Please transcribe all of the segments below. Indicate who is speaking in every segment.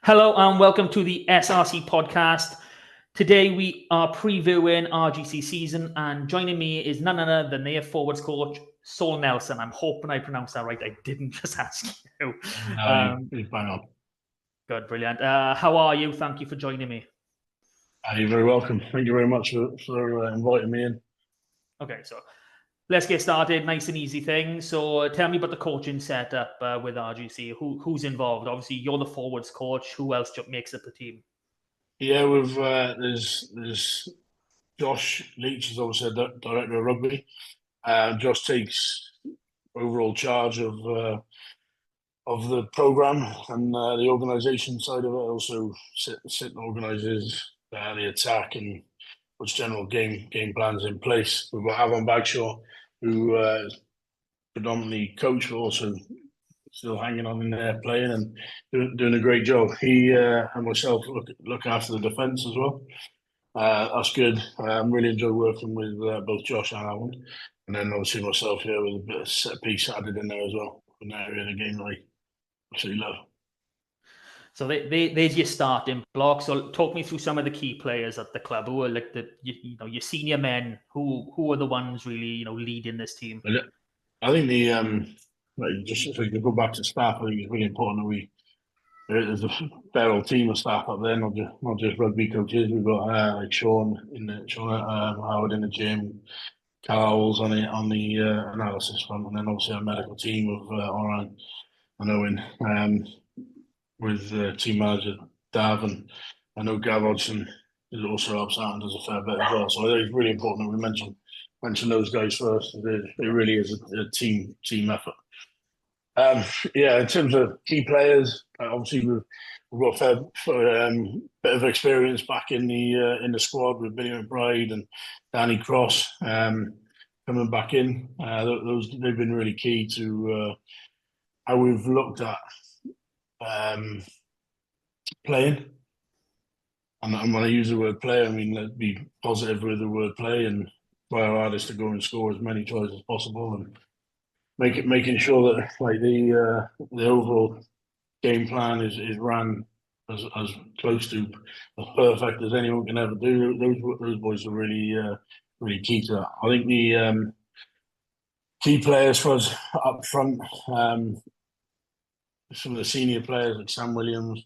Speaker 1: Hello and welcome to the SRC podcast. Today we are previewing RGC season, and joining me is none other than their forwards coach, Saul Nelson. I'm hoping I pronounced that right. I didn't just ask you.
Speaker 2: No, you bang on.
Speaker 1: Good, brilliant. How are you? Thank you for joining me.
Speaker 2: You're very welcome. Thank you very much for inviting me in.
Speaker 1: Okay, so let's get started. Nice and easy thing. So tell me about the coaching setup with RGC. Who's involved? Obviously, you're the forwards coach. Who else makes up the team?
Speaker 2: Yeah, there's Josh Leach is obviously a director of rugby. Josh takes overall charge of the program and the organisation side of it. Also sit and organises the attack and puts general game plans in place. We've got Avon Bagshaw, who is predominantly coach, but also still hanging on in there, playing and doing a great job. He and myself look after the defence as well. That's good. Really enjoy working with both Josh and Alan, and then obviously myself here with a bit of set piece added in there as well. An area of the game that I absolutely love.
Speaker 1: So there's your starting block. So talk me through some of the key players at the club. Who are like your senior men? Who are the ones really leading this team?
Speaker 2: I think just if we could go back to staff, I think it's really important that there's a fair old team of staff up there, not just rugby coaches. We've got like Sean Howard in the gym, Carl's on the analysis front, and then obviously a medical team of Oran and Owen, with team manager Dav, and I know Gav Hodgson also helps out and does a fair bit as well. So I think it's really important that we mention those guys first. It really is a team effort. In terms of key players, obviously we've got a fair bit of experience back in the squad with Billy McBride and Danny Cross coming back in. They've been really key to how we've looked at playing. And when I use the word play, I mean let's be positive with the word play and try our hardest to go and score as many tries as possible and making sure that like the overall game plan is ran as close to as perfect as anyone can ever do. Those boys are really key to that. I think the key players for us up front, some of the senior players like Sam Williams,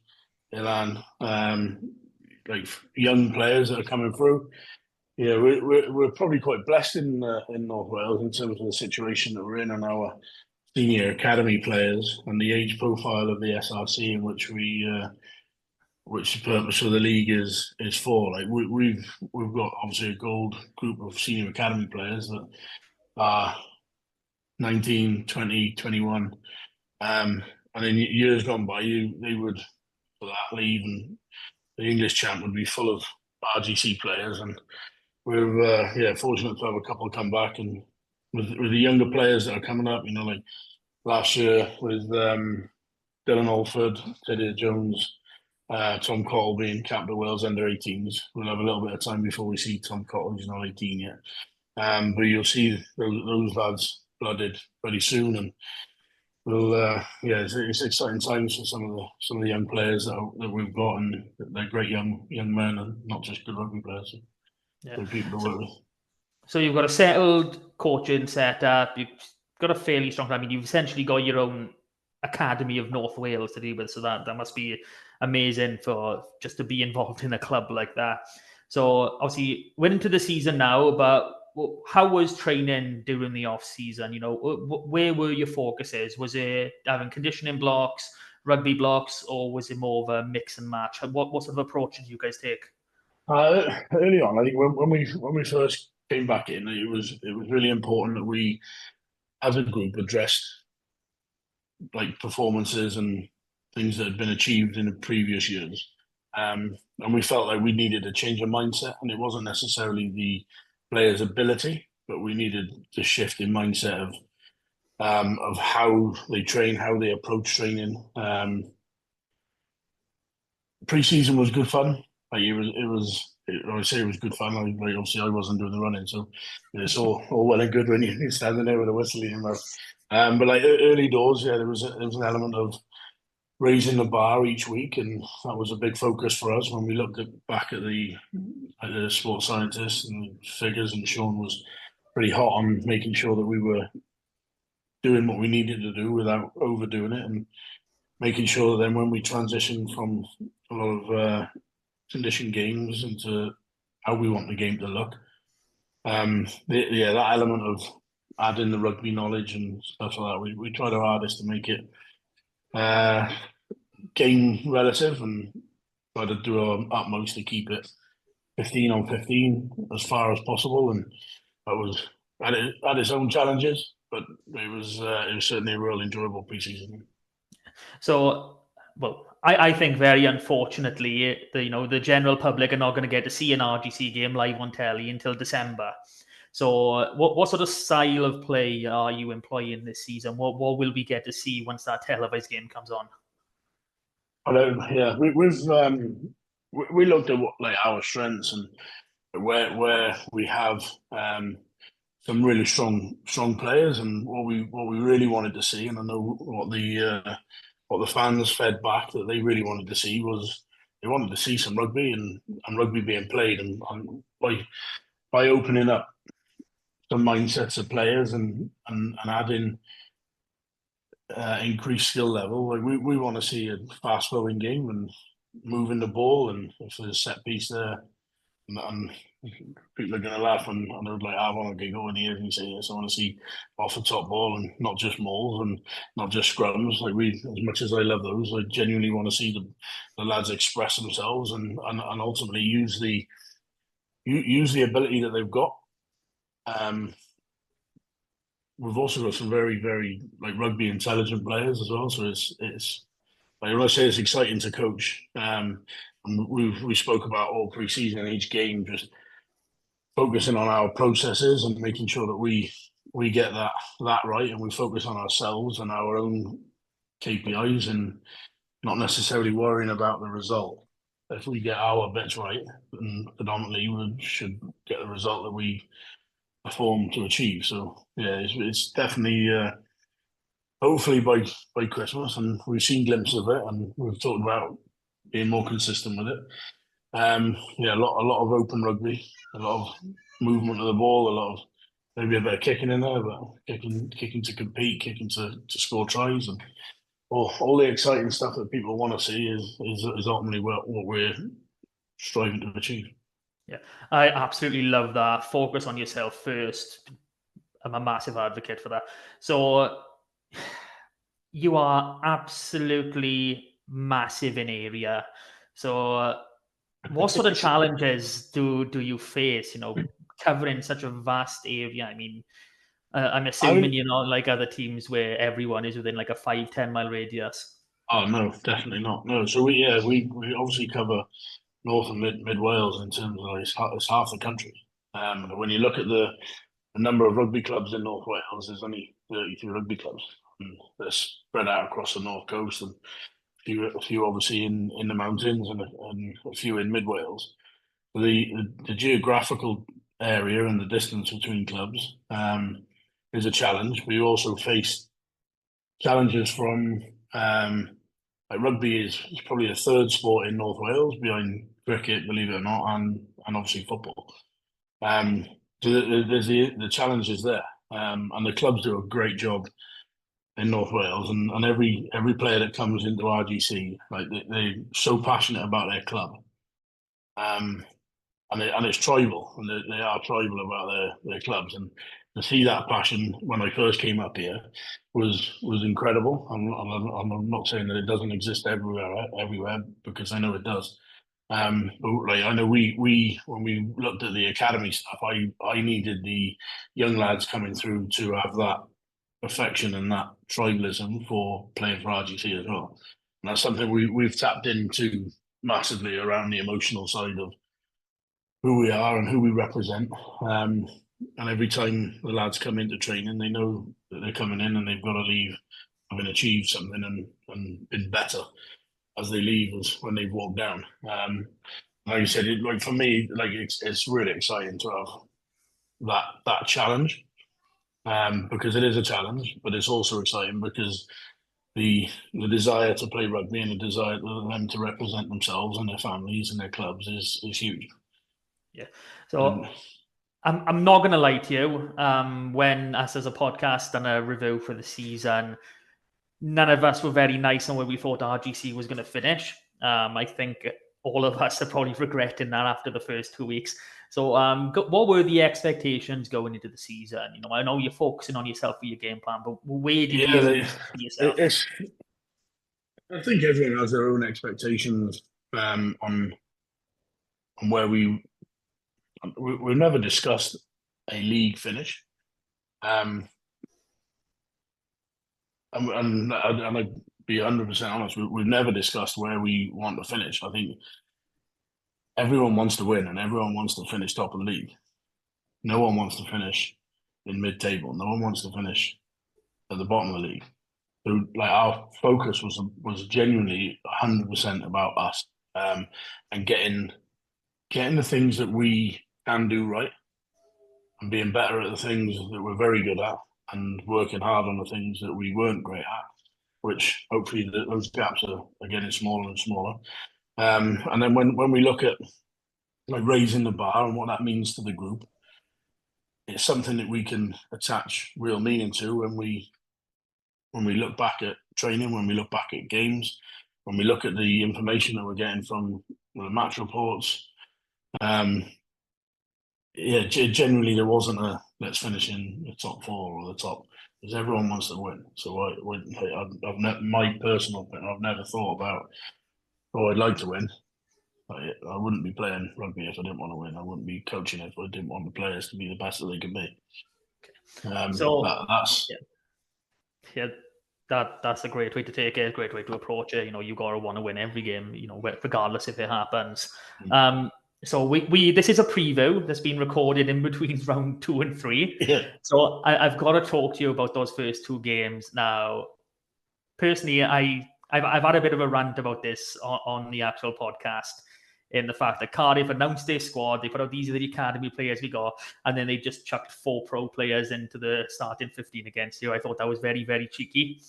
Speaker 2: Ilan, like young players that are coming through. Yeah, we're probably quite blessed in North Wales in terms of the situation that we're in and our senior academy players and the age profile of the SRC in which which the purpose of the league is for. Like we've got obviously a gold group of senior academy players that are 19, 20, 21. And in years gone by, they would, for that league, and the English champ would be full of RGC players, and we're fortunate to have a couple come back, and with the younger players that are coming up, like last year with Dylan Alford, Teddy Jones, Tom Cottle being captain of Wales under 18s. We'll have a little bit of time before we see Tom Cottle, who's not 18 yet. But you'll see those lads blooded pretty soon, and it's exciting times for some of the young players that we've got, and they're great young men, and not just good rugby players. Yeah. People to work with.
Speaker 1: So you've got a settled coaching setup. You've got a fairly strong. I mean, you've essentially got your own academy of North Wales to deal with. So that must be amazing for just to be involved in a club like that. So obviously, we're into the season now, but how was training during the off season? Where were your focuses? Was it having conditioning blocks, rugby blocks, or was it more of a mix and match? What sort of approach did you guys take?
Speaker 2: Early on, I think when we first came back in, it was really important that we, as a group, addressed like performances and things that had been achieved in the previous years. And we felt like we needed a change of mindset, and it wasn't necessarily the players' ability, but we needed the shift in mindset of how they train, how they approach training. Pre-season was good fun. Like I would say it was good fun. Like obviously I wasn't doing the running, so it's all well and good when you're standing there with a whistle in your mouth. But like early doors, there was an element of raising the bar each week, and that was a big focus for us when we looked back at the sports scientists and the figures. And Sean was pretty hot on making sure that we were doing what we needed to do without overdoing it, and making sure that then when we transitioned from a lot of condition games into how we want the game to look, that element of adding the rugby knowledge and stuff like that, we tried our hardest to make it game relative, and try to do our utmost to keep it 15 on 15 as far as possible. And that was had its own challenges, but it was certainly a real enjoyable pre-season.
Speaker 1: So, well, I think very unfortunately, the general public are not going to get to see an RGC game live on telly until December. So, what sort of style of play are you employing this season? What will we get to see once that televised game comes on?
Speaker 2: Yeah, we looked at what our strengths and where we have some really strong players, and what we really wanted to see. And I know what the fans fed back that they really wanted to see was they wanted to see some rugby and rugby being played, and by opening up some mindsets of players and adding increased skill level. Like we want to see a fast flowing game and moving the ball, and if there's a set piece there, and people are going to laugh, and they're like, I want to go in here and say this. I want to see off the top ball and not just mauls and not just scrums. Like as much as I love those, I genuinely want to see the lads express themselves and ultimately use the ability that they've got. We've also got some very, very rugby intelligent players as well. So it's like when I say it's exciting to coach. And we spoke about all pre-season and each game, just focusing on our processes and making sure that we get that right, and we focus on ourselves and our own KPIs, and not necessarily worrying about the result. If we get our bits right, then predominantly we should get the result that we perform to achieve. So yeah, it's definitely hopefully by Christmas, and we've seen glimpses of it, and we've talked about being more consistent with it. A lot of open rugby, a lot of movement of the ball, a lot of maybe a bit of kicking in there, but kicking to compete, kicking to score tries, and all the exciting stuff that people want to see is ultimately what we're striving to achieve.
Speaker 1: Yeah, I absolutely love that. Focus on yourself first. I'm a massive advocate for that. So you are absolutely massive in area. So what sort of challenges do you face, covering such a vast area? I mean, I'm assuming you're not like other teams where everyone is within like a 5-10 mile radius.
Speaker 2: Oh no, definitely not. No, so we obviously cover North and Mid Wales in terms of it's half the country. When you look at the number of rugby clubs in North Wales, there's only 33 rugby clubs, and they're spread out across the North Coast, and a few obviously in the mountains, and a few in Mid Wales. The geographical area and the distance between clubs is a challenge. We also face challenges from rugby is probably a third sport in North Wales behind cricket, believe it or not, and obviously football. So there's the challenges there, and the clubs do a great job in North Wales, and every player that comes into RGC, they're so passionate about their club, and it's tribal, and they are tribal about their clubs, and to see that passion when I first came up here was incredible. I'm not saying that it doesn't exist everywhere, because I know it does. But I know we when we looked at the academy stuff, I needed the young lads coming through to have that affection and that tribalism for playing for RGC as well. And that's something we've tapped into massively around the emotional side of who we are and who we represent. And every time the lads come into training, they know that they're coming in and they've got to leave having achieved something and been better as they leave as when they've walked down. Like you said, for me, it's really exciting to have that challenge, because it is a challenge, but it's also exciting because the desire to play rugby and the desire for them to represent themselves and their families and their clubs is huge.
Speaker 1: Yeah. So I'm not going to lie to you. When us as a podcast done a review for the season, none of us were very nice on where we thought RGC was going to finish. I think all of us are probably regretting that after the first 2 weeks. So, what were the expectations going into the season? I know you're focusing on yourself for your game plan, but where did you see yourself?
Speaker 2: I think everyone has their own expectations on where we've never discussed a league finish. And I'd be 100% honest, we've never discussed where we want to finish. I think everyone wants to win and everyone wants to finish top of the league. No one wants to finish in mid-table. No one wants to finish at the bottom of the league. So, like, our focus was genuinely 100% about us, and getting the things that we can do right and being better at the things that we're very good at and working hard on the things that we weren't great at, which hopefully those gaps are getting smaller and smaller. And then when we look at like raising the bar and what that means to the group, it's something that we can attach real meaning to when we look back at training, when we look back at games, when we look at the information that we're getting from the match reports. Generally there wasn't a let's finish in the top 4 or the top, because everyone wants to win. So my personal opinion, I've never thought about, I'd like to win. I wouldn't be playing rugby if I didn't want to win. I wouldn't be coaching if I didn't want the players to be the best that they can be.
Speaker 1: That's a great way to take it, a great way to approach it. You got to want to win every game, regardless if it happens. So this is a preview that's been recorded in between round 2 and 3.
Speaker 2: Yeah.
Speaker 1: So I've got to talk to you about those first 2 games. Now, personally, I've had a bit of a rant about this on the actual podcast, in the fact that Cardiff announced their squad, they put out these are the academy players we got, and then they just chucked 4 pro players into the starting 15 against you. I thought that was very, very cheeky.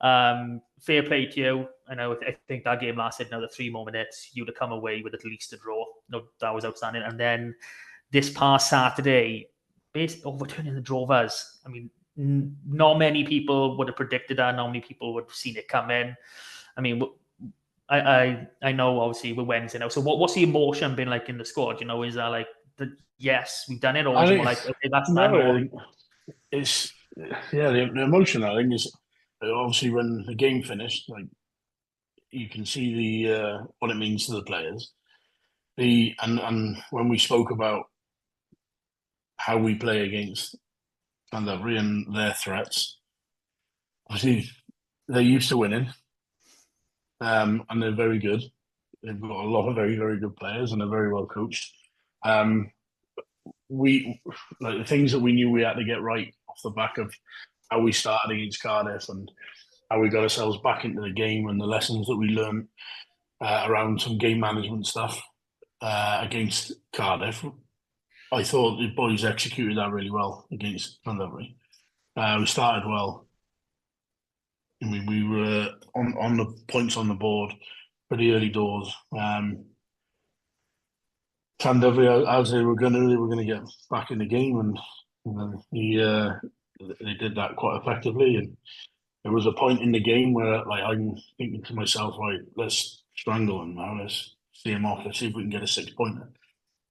Speaker 1: Fair play to you. I think that game lasted another 3 more minutes. You'd have come away with at least a draw. No, that was outstanding. And then this past Saturday, basically overturning the Drovers. I mean, not many people would have predicted that. Not many people would have seen it come in. I mean, I know obviously we're Wednesday now. So what's the emotion been like in the squad? Is that like yes, we've done it, or is it more like okay, that's done?
Speaker 2: The emotion I think is obviously when the game finished, like you can see the what it means to the players. And when we spoke about how we play against Llandovery and their threats, obviously they're used to winning, and they're very good. They've got a lot of very, very good players and they're very well coached. We like the things that we knew we had to get right off the back of how we started against Cardiff and how we got ourselves back into the game and the lessons that we learned around some game management stuff against Cardiff. I thought the boys executed that really well against Llandovery. We started well. I mean, we were on the points on the board pretty early doors. Llandovery, as they were going to get back in the game, and they did that quite effectively. And there was a point in the game where, like, I'm thinking to myself, right, let's strangle them now. Let's see them off. Let's see if we can get a 6-pointer.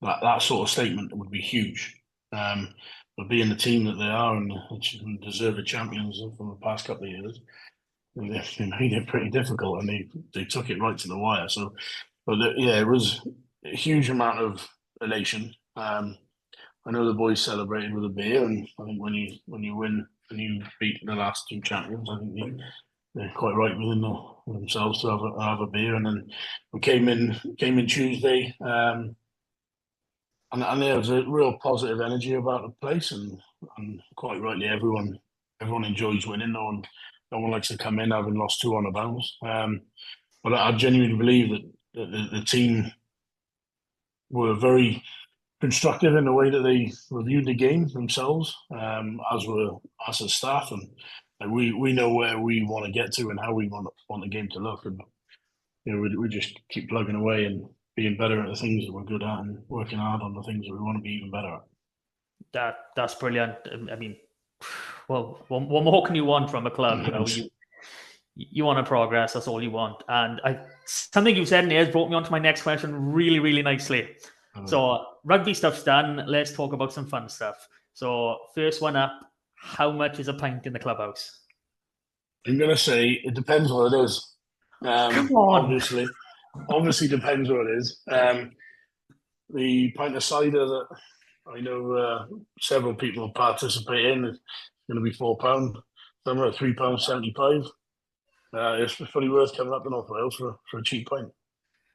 Speaker 2: That sort of statement would be huge. But being the team that they are and deserved champions from the past couple of years, they made it pretty difficult, and they took it right to the wire. So, it was a huge amount of elation. I know the boys celebrated with a beer, and I think when you win and you beat the last 2 champions, I think they're quite right within themselves to have a beer. And then we came in Tuesday, and there was a real positive energy about the place, and quite rightly, everyone enjoys winning. No one likes to come in having lost 2 on the bounce. But I genuinely believe that the team were very constructive in the way that they reviewed the game themselves, as were us as staff, and Like we know where we want to get to and how we want the game to look, and we just keep plugging away and being better at the things that we're good at and working hard on the things that we want to be even better at.
Speaker 1: That's brilliant. I mean, well, what more can you want from a club? You want to progress. That's all you want. And something you said in there has brought me on to my next question really, really nicely. So rugby stuff's done. Let's talk about some fun stuff. So first one up, how much is a pint in the clubhouse?
Speaker 2: I'm going to say it depends what it is.
Speaker 1: Come on.
Speaker 2: Obviously depends what it is. The pint of cider that I know several people participate in is going to be £4. Some are at £3.75. It's fully worth coming up to North Wales for a cheap pint.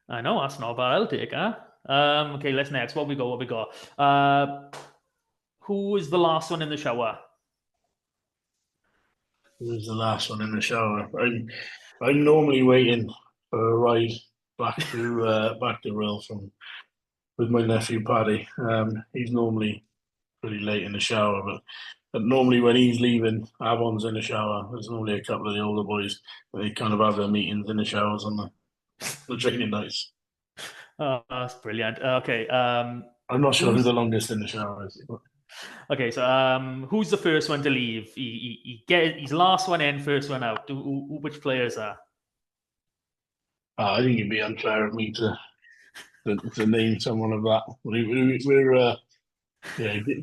Speaker 1: I know, that's not bad. I'll take it. Okay, let's next. What we got? Who was the last one in the shower?
Speaker 2: Who was the last one in the shower? I'm normally waiting for a ride back to Rhyl with my nephew Paddy. He's normally pretty late in the shower, but normally when he's leaving, Avon's in the shower. There's normally a couple of the older boys. They kind of have their meetings in the showers on the training nights.
Speaker 1: Oh, that's brilliant. Okay.
Speaker 2: I'm not sure who the longest in the shower is.
Speaker 1: Okay, so who's the first one to leave? He's last one in, first one out. Which player is that?
Speaker 2: I think it'd be unfair of me to name someone of that. We're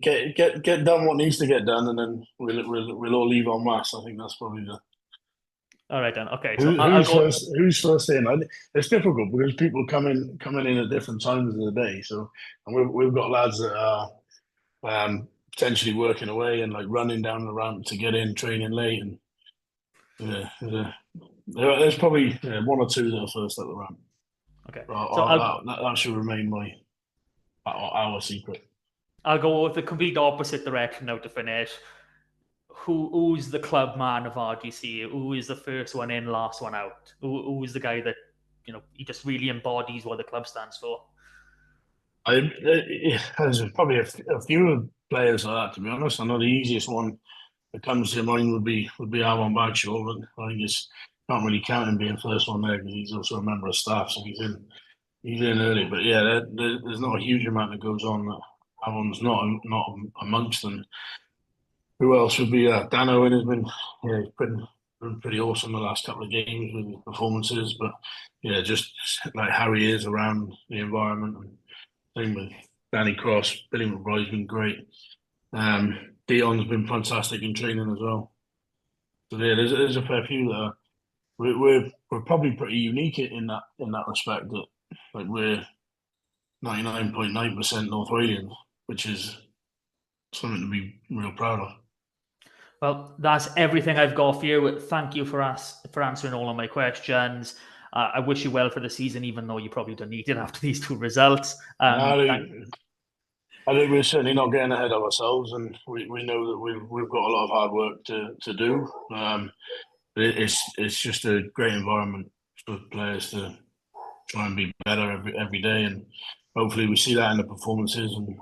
Speaker 2: get done what needs to get done, and then we'll all leave en masse. I think that's probably the.
Speaker 1: All right then. Okay,
Speaker 2: so who's first in? It's difficult because people coming in at different times of the day. So, and we've got lads that are potentially working away and like running down the ramp to get in, training late, and there's probably one or two that are first at the ramp.
Speaker 1: Okay,
Speaker 2: so that should remain our secret.
Speaker 1: I'll go with the complete opposite direction now to finish. Who's the club man of RGC? Who is the first one in, last one out? Who's the guy that he just really embodies what the club stands for?
Speaker 2: There's probably a few players like that, to be honest. I know the easiest one that comes to mind would be Avon Bagshaw, but I think it's can't really count him being first one there because he's also a member of staff, so he's in early. But yeah, there's not a huge amount that goes on that Avon's not amongst them. Who else would be? Dan Owen has been pretty awesome the last couple of games with his performances, but yeah, just like how he is around the environment. And same with Danny Cross, Billy McBride's been great. Dion's been fantastic in training as well. So yeah, there's a fair few that we're probably pretty unique in that respect. That like we're 99.9% North Walian, which is something to be real proud of.
Speaker 1: Well, that's everything I've got for you. Thank you for answering all of my questions. I wish you well for the season, even though you probably don't need it after these two results.
Speaker 2: I think we're certainly not getting ahead of ourselves, and we know that we've got a lot of hard work to do. It's just a great environment for players to try and be better every day, and hopefully we see that in the performances and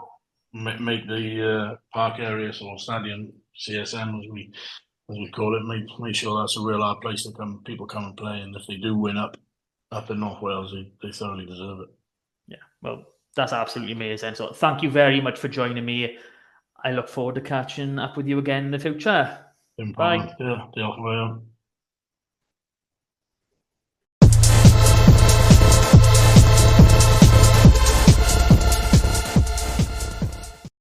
Speaker 2: make the park area or stadium CSM as we call it, make sure that's a real hard place to people come and play, and if they do win up in North Wales, they thoroughly deserve it.
Speaker 1: Yeah, well, that's absolutely amazing. So thank you very much for joining me. I look forward to catching up with you again in the future.
Speaker 2: Bye. Yeah,